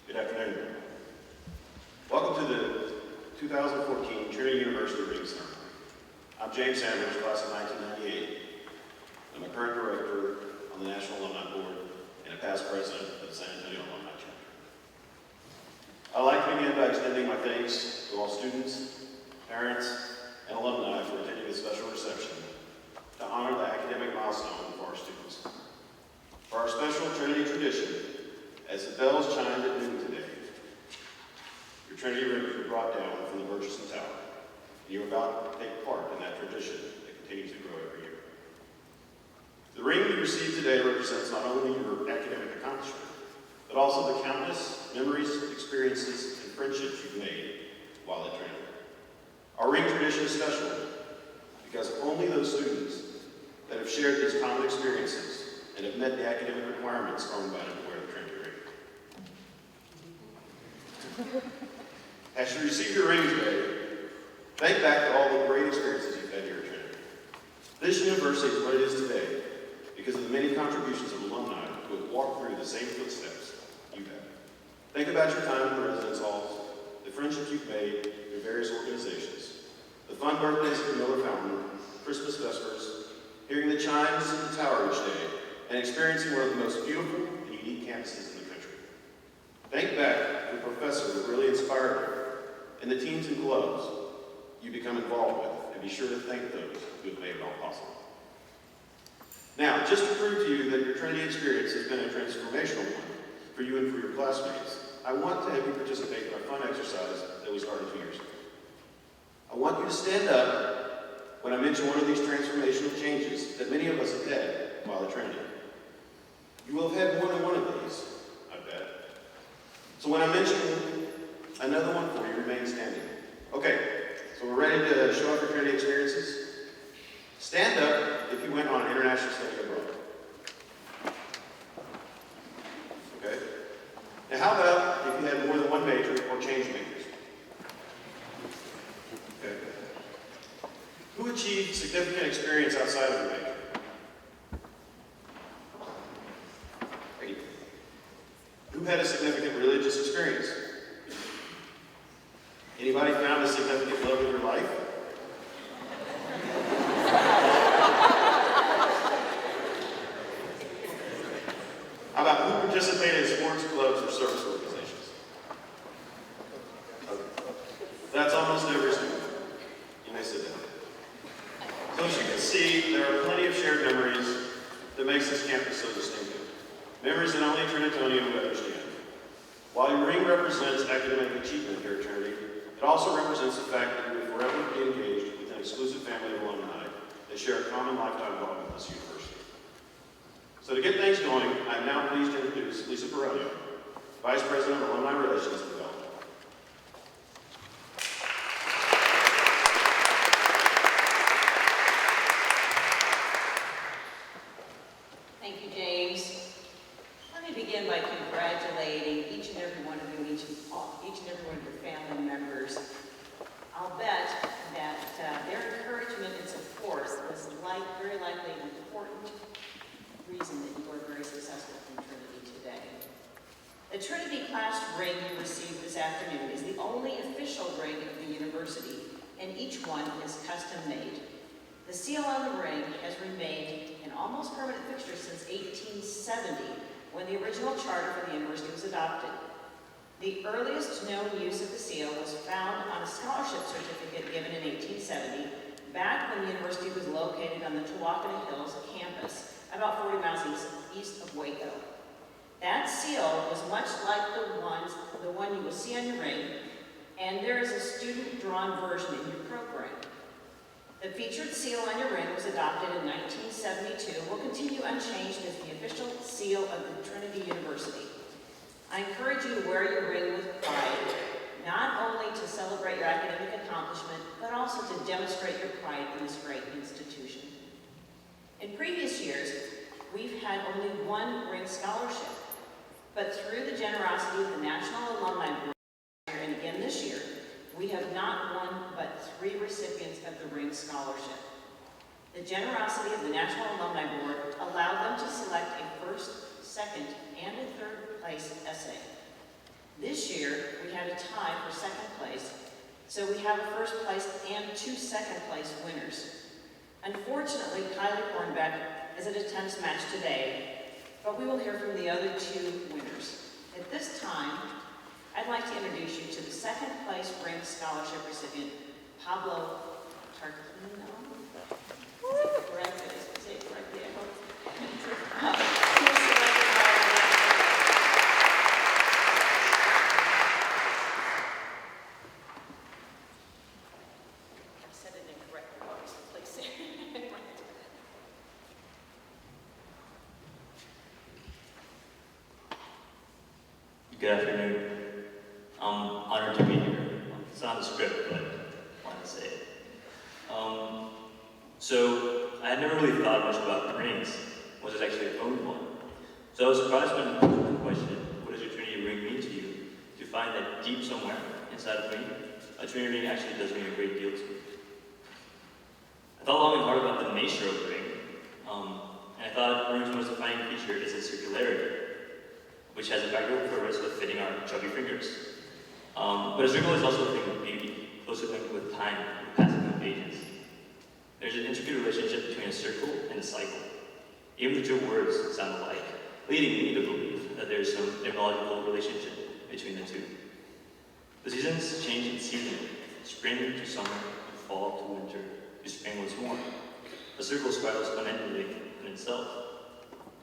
Good afternoon. Welcome to the 2014 Trinity University Ring Ceremony. I'm James Sanders, class of 1998. I'm a current director on the National Alumni Board and a past president of the San Antonio Alumni Chapter. I'd like to begin by extending my thanks to all students, parents, and alumni for attending this special reception to honor the academic milestone for our students. For our special Trinity tradition, as the bells chimed at noon today, your Trinity rings were brought down from the Murchison Tower, and you are about to take part in that tradition that continues to grow every year. The ring you receive today represents not only your academic accomplishment, but also the countless memories, experiences, and friendships you've made while at Trinity. Our ring tradition is special because only those students that have shared these common experiences and have met the academic requirements are invited to wear the Trinity ring. As you receive your ring today, think back to all the great experiences you've had here at Trinity. This university is what it is today because of the many contributions of alumni who have walked through the same footsteps you have. Think about your time in the residence halls, the friendships you've made through various organizations, the fun birthdays at the Miller Fountain, Christmas vespers, hearing the chimes of the tower each day, and experiencing one of the most beautiful and unique campuses in the country. Think back to the professor who really inspired you, and the teams and clubs you become involved with, and be sure to thank those who have made it all possible. Now, just to prove to you that your Trinity experience has been a transformational one for you and for your classmates, I want to have you participate in a fun exercise that we started 2 years ago. I want you to stand up when I mention one of these transformational changes that many of us have had while at Trinity. You will have had more than one of these, I bet. So when I mention another one for you, remain standing. Okay, so we're ready to show off your Trinity experiences? Stand up if you went on an international study abroad. Okay? Now how about if you had more than one major or change majors? Okay. Who achieved significant experience outside of your major? Great. Who had a significant religious experience? Anybody found a significant love in your life? How about who participated in sports clubs or service organizations? Okay. That's almost every student. You may sit down. So as you can see, there are plenty of shared memories that makes this campus so distinctive. Memories that only a Trinitonian would understand. While your ring represents academic achievement here at Trinity, it also represents the fact that you will forever be engaged with an exclusive family of alumni that share a common lifetime bond with this university. So to get things going, I am now pleased to introduce Lisa Peronio, Vice President of Alumni Relations and Development. Thank you, James. Let me begin by congratulating each and every one of you, each and every one of your family members. I'll bet that their encouragement and support was very likely an important reason that you are very successful in Trinity today. The Trinity class ring you received this afternoon is the only official ring of the university, and each one is custom made. The seal on the ring has remained an almost permanent fixture since 1870, when the original charter for the university was adopted. The earliest known use of the seal was found on a scholarship certificate given in 1870, back when the university was located on the Tawakona Hills campus, about 40 miles east of Waco. That seal was much like the one you will see on your ring, and there is a student-drawn version in your program. The featured seal on your ring was adopted in 1972 and will continue unchanged as the official seal of the Trinity University. I encourage you to wear your ring with pride, not only to celebrate your academic accomplishment, but also to demonstrate your pride in this great institution. In previous years, we've had only one ring scholarship, but through the generosity of the National Alumni Board, and again this year, we have not one but 3 recipients of the ring scholarship. The generosity of the National Alumni Board allowed them to select a first, second, and a third place essay. This year, we had a tie for second place, so we have a first place and 2 second place winners. Unfortunately, Kylie Hornbeck is at a tennis match today, but we will hear from the other 2 winners. At this time, I'd like to introduce you to the second place ranked scholarship recipient, Pablo Tarquino. Is it correct? Is it correct? Yeah, I hope. I said it incorrectly, obviously, please say it. Good afternoon. I'm honored to be here. It's not a script, but I wanted to say it. So I had never really thought much about rings, was it actually owned one. So I was surprised when I posed the question, what does your Trinity ring mean to you? To find that deep somewhere inside of me, a Trinity ring actually does mean a great deal to me. I thought long and hard about the nature of the ring, and I thought the ring's most defining feature is its circularity, which has a practical purpose of fitting our chubby fingers. But a circle is also a thing of beauty, closely linked with time and passing of ages. There's an intricate relationship between a circle and a cycle. Even the 2 words sound alike, leading me to believe that there's some etymological relationship between the 2. The seasons change in season, spring to summer, to fall to winter, to spring once more. The circle spirals unendingly in itself.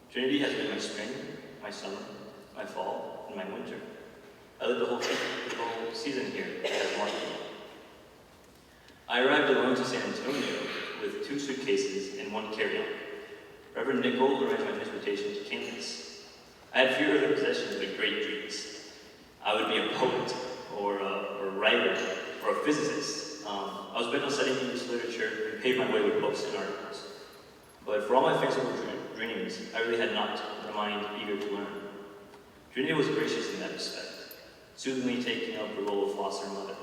Trinity has been my spring, my summer, my fall, and my winter. I lived the whole season here as Martin. I arrived alone to San Antonio with 2 suitcases and 1 carry-on. Reverend Nicole arranged my transportation to campus. I had few other possessions but great dreams. I would be a poet, or a writer, or a physicist. I was bent on studying English literature and paved my way with books and articles. But for all my fanciful dreams, I really had not a mind eager to learn. Trinity was gracious in that respect, soothingly taking up the role of foster mother.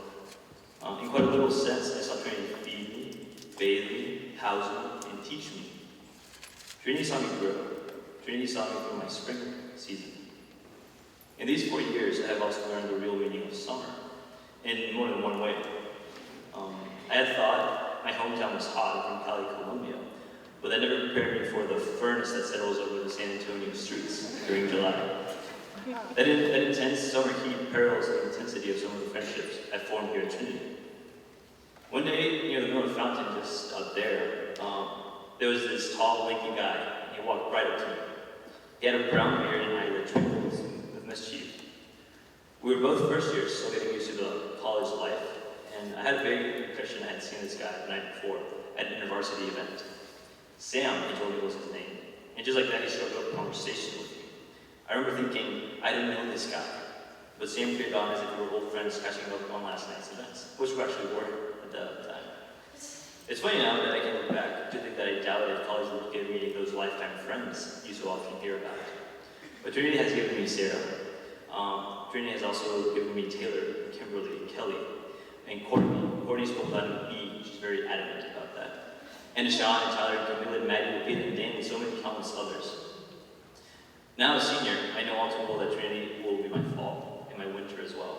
In quite a little sense, I saw Trinity feed me, bathe me, house me, and teach me. Trinity saw me grow. Trinity saw me through my spring season. In these 4 years, I have also learned the real meaning of summer, in more than one way. I had thought my hometown was hot from Cali, Colombia, but that never prepared me for the furnace that settles over the San Antonio streets during July. That intense summer heat parallels the intensity of some of the friendships I formed here at Trinity. One day, near the Miller Fountain, just out there, there was this tall, lanky guy, and he walked right up to me. He had a brown beard and eye that twinkled with mischief. We were both first years, still getting used to the college life, and I had a vague impression I had seen this guy the night before at an InterVarsity event. Sam, he told me, was his name, and just like that, he struck up a conversation with me. I remember thinking, I didn't know this guy, but Sam carried on as if we were old friends catching up on last night's events, which we actually were at the time. It's funny now that I can look back to think that I doubted college would give me those lifetime friends you so often hear about. But Trinity has given me Sarah. Trinity has also given me Taylor, Kimberly, Kelly, and Courtney. Courtney spoke about an E, she's very adamant about that. And Sean and Tyler, Camilla, and Maddie, Lupita, and Dan, and so many countless others. Now a senior, I know all too well that Trinity will be my fall and my winter as well.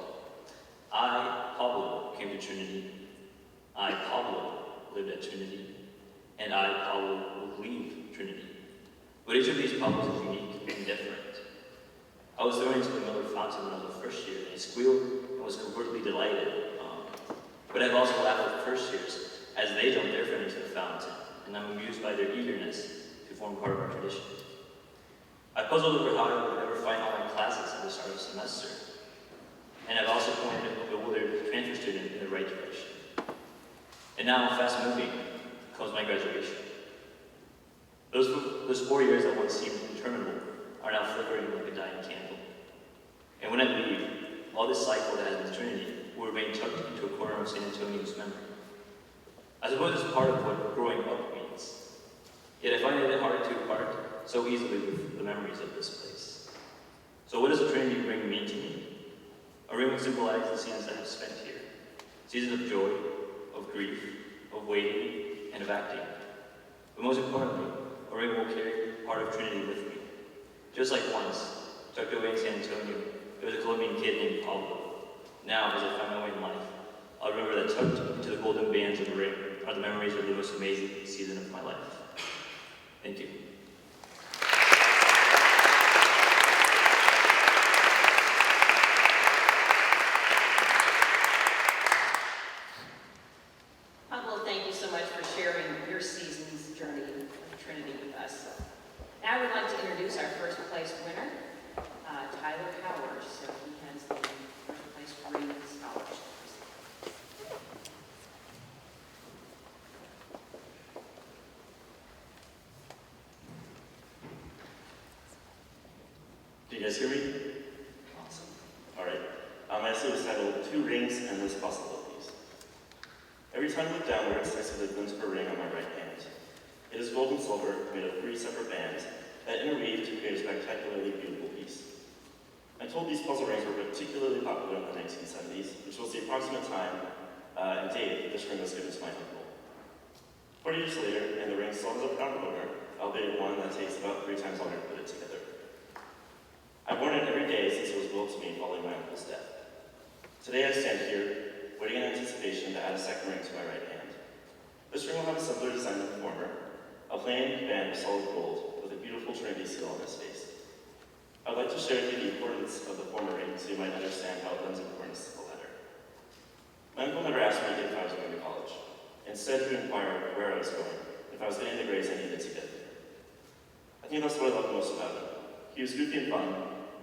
I, Pablo, came to Trinity. I, Pablo, lived at Trinity. And I, Pablo, will leave Trinity. But each of these Pablos is unique and different. I was thrown into the Miller Fountain when I was a first year, and I squealed and was covertly delighted. But I've also laughed with first years, as they jump their friend into the fountain, and I'm amused by their eagerness to form part of our tradition. I puzzled over how I would ever find all my classes at the start of the semester. And I've also pointed a bewildered transfer student in the right direction. And now, fast moving, comes my graduation. Those 4 years that once seemed interminable are now flickering like a dying candle. And when I leave, all this cycle that has been Trinity will remain tucked into a corner of San Antonio's memory. I suppose it's part of what growing up means. Yet I find it hard to part so easily with the memories of this place. So what does a Trinity ring mean to me? A ring will symbolize the seasons that I have spent here. Seasons of joy, of grief, of waiting, and of acting. But most importantly, a ring will carry part of Trinity with me. Just like once, tucked away in San Antonio, It was a Colombian kid named Pablo. Now, as I find my way in life, I'll remember that tucked to the golden bands of the ring are the memories of the most amazing season of my life. Thank you. Pablo, thank you so much for sharing your season's journey of Trinity with us. Now I would like to introduce our first place winner, Tyler Howard. So he has the first place ring scholarship. Do you guys hear me? Awesome. All right. My essay was titled Two Rings, Endless Possibilities. Every time I look downwards, I see the glint of a ring on my right hand. It is gold and silver, made of 3 separate bands that interweave to create a spectacularly beautiful piece. I'm told these puzzle rings were particularly popular in the 1970s, which was the approximate time and date that this ring was given to my uncle. 40 years later, and the ring still has a proud owner, albeit one that takes about 3 times longer to put it together. I've worn it every day since it was willed to me following my uncle's death. Today I stand here, waiting in anticipation to add a second ring to my right hand. This ring will have a simpler design than the former, a plain band of solid gold with a beautiful Trinity seal on its face. I'd like to share with you the importance of the former ring so you might understand how it lends importance to the latter. My uncle never asked me if I was going to college. Instead, he inquired where I was going, if I was getting the grades I needed to get there. I think that's what I loved most about him. He was goofy and fun,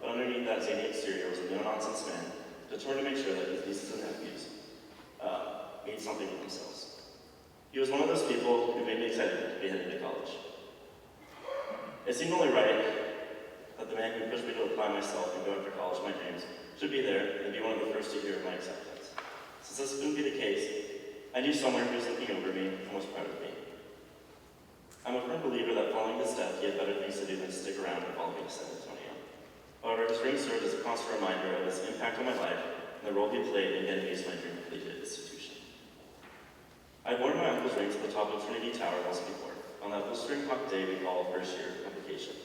but underneath that zany exterior was a no-nonsense man determined to make sure that his nieces and nephews made something of themselves. He was one of those people who made me excited to be headed to college. It seemed only right that the man who pushed me to apply myself and go after college my dreams should be there and be one of the first to hear of my acceptance. Since this couldn't be the case, I knew someone who was looking over me and was proud of me. I'm a firm believer that following his death, he had better things to do than stick around and follow me to San Antonio. However, his ring served as a constant reminder of his impact on my life and the role he played in getting me to my dream collegiate institution. I've worn my uncle's ring to the top of Trinity Tower once before, on that blistering hot day we call first year application.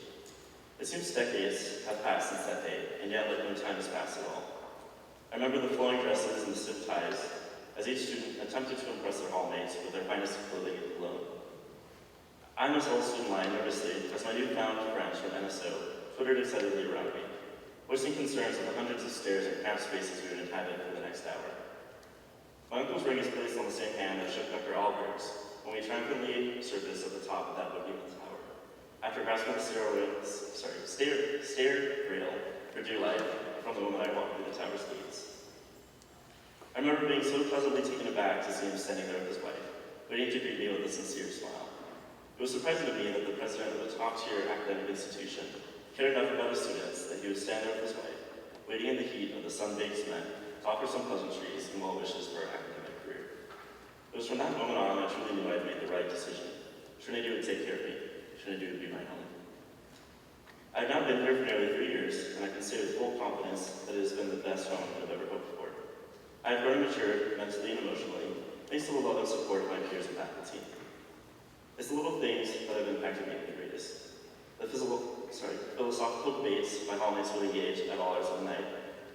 It seems decades have passed since that day, and yet like no time has passed at all. I remember the flowing dresses and the stiff ties, as each student attempted to impress their hallmates with their finest clothing and cologne. I myself stood in line nervously as my newfound friends from NSO twittered excitedly around me, voicing concerns of the hundreds of stairs and cramped spaces we would inhabit for the next hour. My uncle's ring is placed on the same hand that shook Dr. Albert's when we triumphantly surfaced at the top of that bohemian tower, after grasping the stair rail for dear life from the moment I walked through the tower's gates. I remember being so pleasantly taken aback to see him standing there with his wife, waiting to greet me with a sincere smile. It was surprising to me that the president of a top-tier academic institution cared enough about his students that he would stand there with his wife, waiting in the heat of the sun-baked cement to offer some pleasantries and well wishes for our academic career. It was from that moment on I truly knew I had made the right decision. Trinity would take care of me. Trinity would be my home. I have now been here for nearly 3 years, and I can say with full confidence that it has been the best home I've ever hoped for. I have grown and matured mentally and emotionally, thanks to the love and support of my peers and faculty. It's the little things that have impacted me the greatest. The philosophical debates my hallmates would engage at all hours of the night,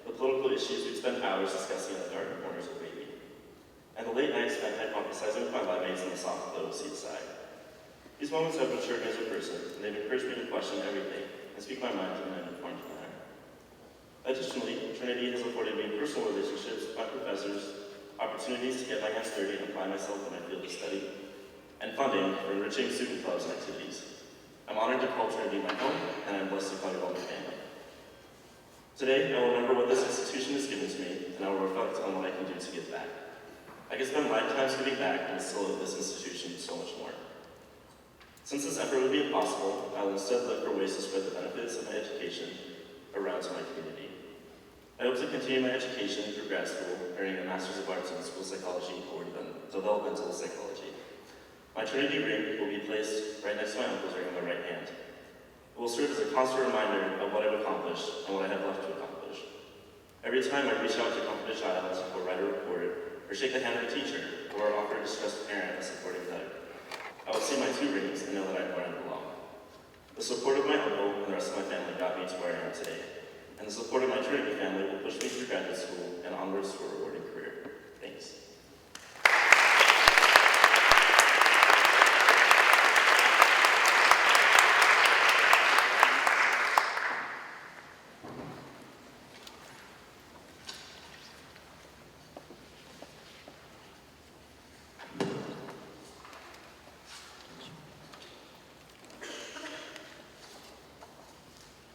the political issues we'd spend hours discussing in the dark corners of the baby, and the late nights spent hypothesizing with my lab mates in the soft glow seaside. These moments have matured me as a person, and they've encouraged me to question everything and speak my mind in an informed manner. Additionally, Trinity has afforded me personal relationships with my professors, opportunities to get my hands dirty and apply myself in my field of study, and funding for enriching student clubs and activities. I'm honored to call Trinity my home, and I'm blessed to call you all my family. Today, I will remember what this institution has given to me, and I will reflect on what I can do to give back. I can spend lifetimes giving back and still owe this institution so much more. Since this effort would be impossible, I will instead look for ways to spread the benefits of my education around to my community. I hope to continue my education through grad school, earning a Master's of Arts in School Psychology or Developmental Psychology. My Trinity ring will be placed right next to my uncle's ring on the right hand. It will serve as a constant reminder of what I've accomplished and what I have left to accomplish. Every time I reach out to comfort a child or write a report, or shake the hand of a teacher, or offer a distressed parent a supporting hug, I will see my 2 rings and know that I'm where I belong. The support of my uncle and the rest of my family got me to where I am today, and the support of my Trinity family will push me through graduate school and onwards to a rewarding career. Thanks.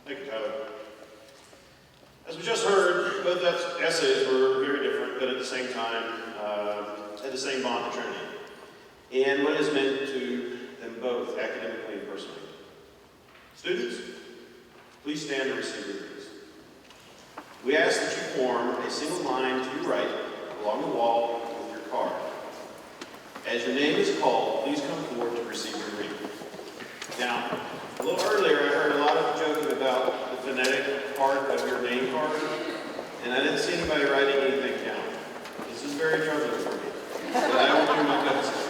Thank you, Tyler. As we just heard, both essays were very different, but at the same time, had the same bond to Trinity, and what is meant to them both academically and personally. Students, please stand and receive your degrees. We ask that you form a single line to your right along the wall with your card. As your name is called, please come forward to receive your ring. Now, a little earlier, I heard a lot of joking about the phonetic part of your name card, and I didn't see anybody writing anything down. This is very troubling for me, but I will do my best.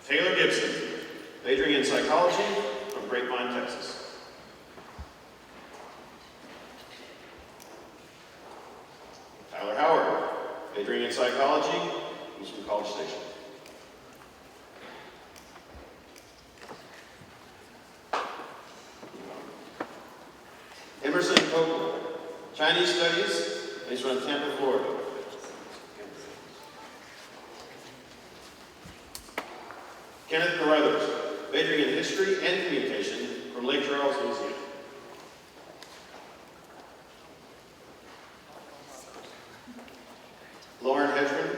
Taylor Gibson, majoring in psychology from Grapevine, Texas. Tyler Howard, majoring in psychology, he's from College Station. Emerson Copeland, Chinese Studies, and he's from Tampa, Florida. Kenneth Carruthers, majoring in history and communication from Lake Charles, Louisiana. Lauren Hedgeman,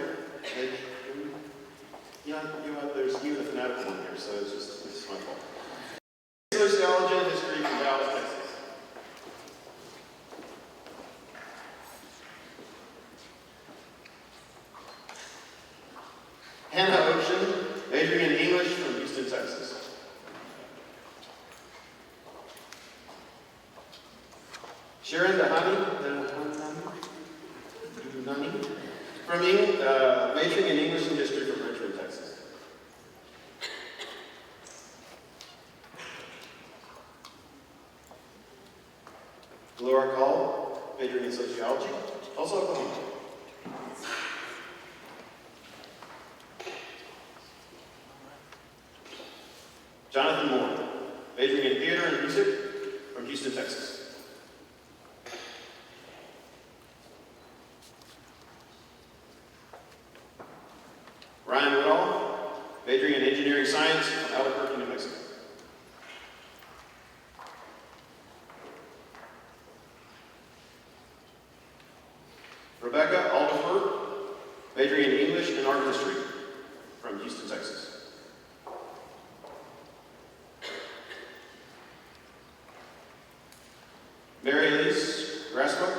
there's you and a fanatical one here, so it's just my fault. Sociology and history from Dallas, Texas. Hannah Ocean, majoring in English from Houston, Texas. Sharon Dahani, from majoring in English and history from Richmond, Texas. Laura Call, majoring in sociology, also Oklahoma. Jonathan Moore, majoring in theater and music from Houston, Texas. Ryan Woodall, majoring in engineering science from Albuquerque, New Mexico. Rebecca Alderfer, majoring in English and art history from Houston, Texas. Mary Elise Graspa,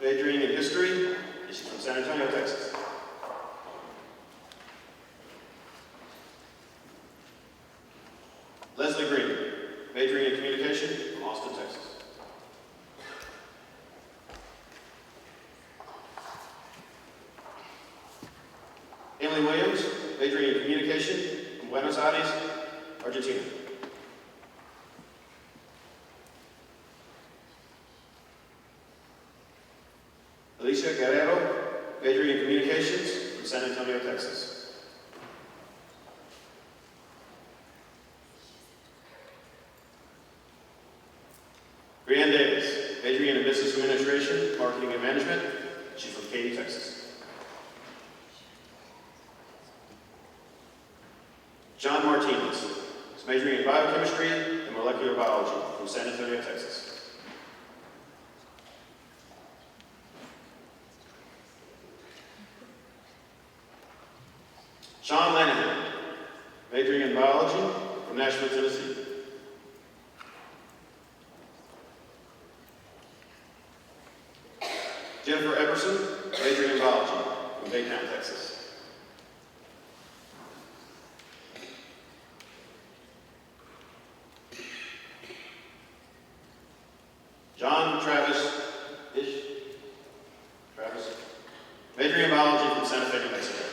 majoring in history, she's from San Antonio, Texas. Leslie Green, majoring in communication from Austin, Texas. Emily Williams, majoring in communication from Buenos Aires, Argentina. Alicia Guerrero, majoring in communications from San Antonio, Texas. Brianne Davis, majoring in business administration, marketing and management. She's from Katy, Texas. John Martinez is majoring in biochemistry and molecular biology from San Antonio, Texas. Sean Lanahan, majoring in biology from Nashville, Tennessee. John Travis Ish. Travis. Majoring in biology from Santa Fe, New Mexico.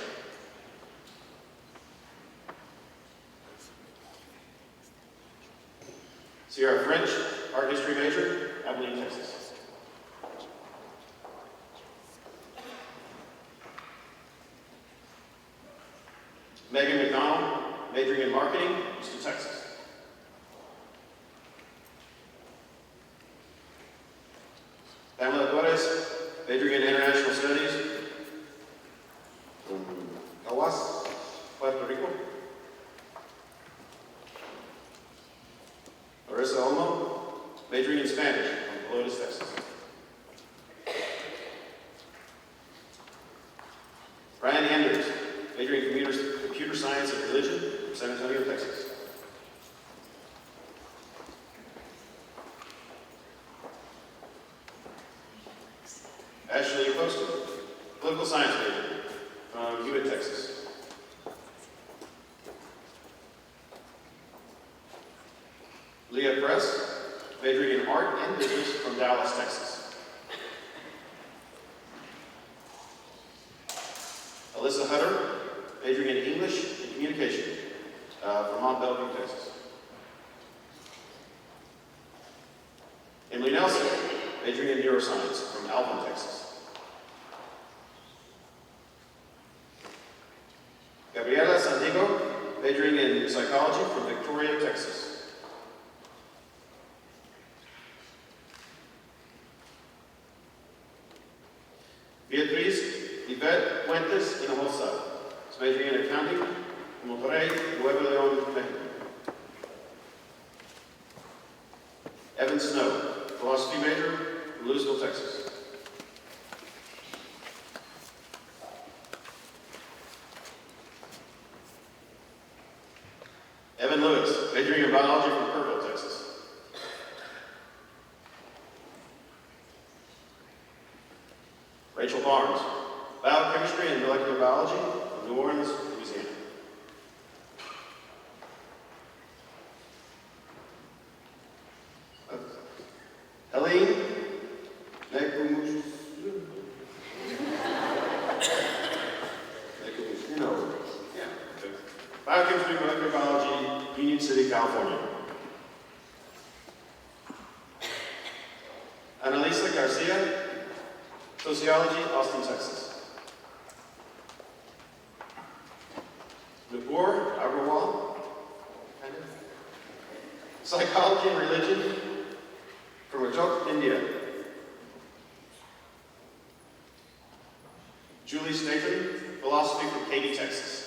Sierra French, art history major, Abilene, Texas. Megan McDonald, majoring in marketing, Houston, Texas. Pamela Torres, majoring in international studies, from Caguas, Puerto Rico. Marissa Olmo, majoring in Spanish, from Pelotas, Texas. Ryan Anders, majoring in computer science and religion, from San Antonio, Texas. Ashley Poston, political science major, from Hewitt, Texas. Leah Press, majoring in art and business, from Dallas, Texas. Alyssa Hutter, majoring in English and communication, from Mont Belvieu, Texas. Emily Nelson, majoring in neuroscience, from Alvin, Texas. Gabriela Sandiego, majoring in psychology, from Victoria, Texas. Beatriz Yvette Fuentes Hinojosa, majoring in accounting, from Monterrey, Nuevo León, Mexico. Evan Snow, philosophy major, from Louisville, Texas. Evan Lewis, majoring in biology, from Kerrville, Texas. Rachel Barnes, biochemistry and molecular biology, from New Orleans, Louisiana. Helene Negumusino. Yeah. Okay. Biochemistry, molecular biology, Union City, California. Annalisa Garcia, sociology, Austin, Texas. Nupur Agrawal, psychology and religion, from Rajok, India. Julie Statham, philosophy, from Katy, Texas.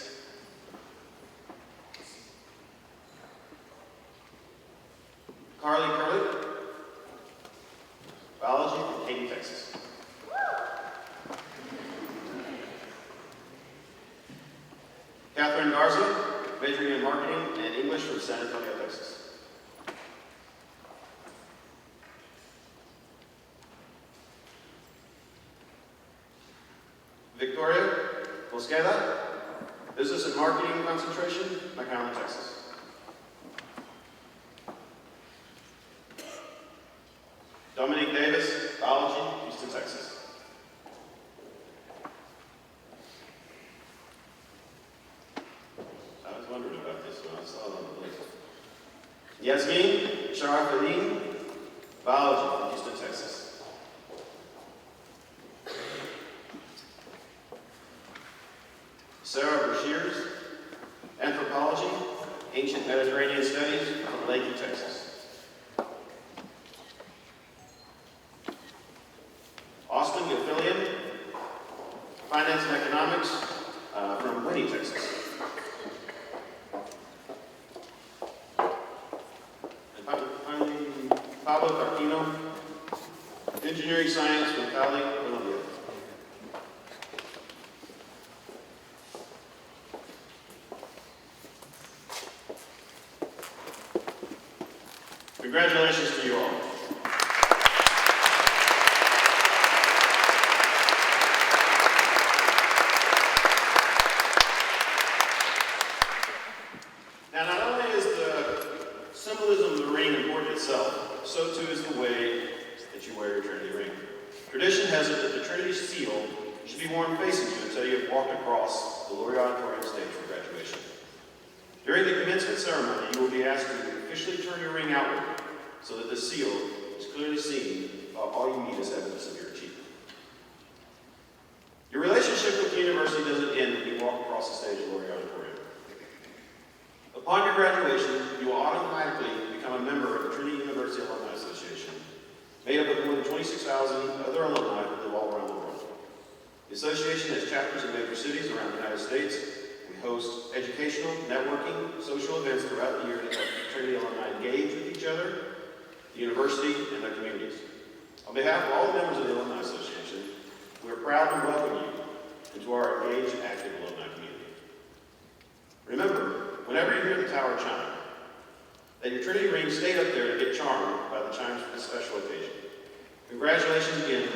Carly Curley, biology, from Katy, Texas. Catherine Garza, majoring in marketing and English, from San Antonio, Texas. Victoria Bosqueda, business and marketing concentration, McAllen, Texas. Dominique Davis, biology, Houston, Texas. I was wondering about this when I saw it on the list. Yasmin Sharafadine, biology, from Houston, Texas. Sarah Brashears, anthropology, ancient Mediterranean studies, from Lakey, Texas. Austin Gilfillian, finance and economics, from Winnie, Texas. And finally, Pablo Carpino, engineering science, from Cali, Colombia. Congratulations to you all. Now, not only is the symbolism of the ring important itself, so too is the way that you wear your Trinity ring. Tradition has it that the Trinity seal should be worn facing you until you have walked across the Lori Auditorium stage for graduation. During the commencement ceremony, you will be asked to officially turn your ring outward so that the seal is clearly seen, while all you need is evidence of your achievement. Your relationship with the university doesn't end when you walk across the stage of Lori Auditorium. Upon your graduation, you will automatically become a member of the Trinity University Alumni Association, made up of more than 26,000 other alumni who live all around the world. The association has chapters in major cities around the United States. We host educational, networking, social events throughout the year to help Trinity alumni engage with each other, the university, and their communities. On behalf of all the members of the Alumni Association, we are proud to welcome you into our engaged and active alumni community. Remember, whenever you hear the tower chime, that your Trinity ring stayed up there to get charmed by the chimes for this special occasion. Congratulations again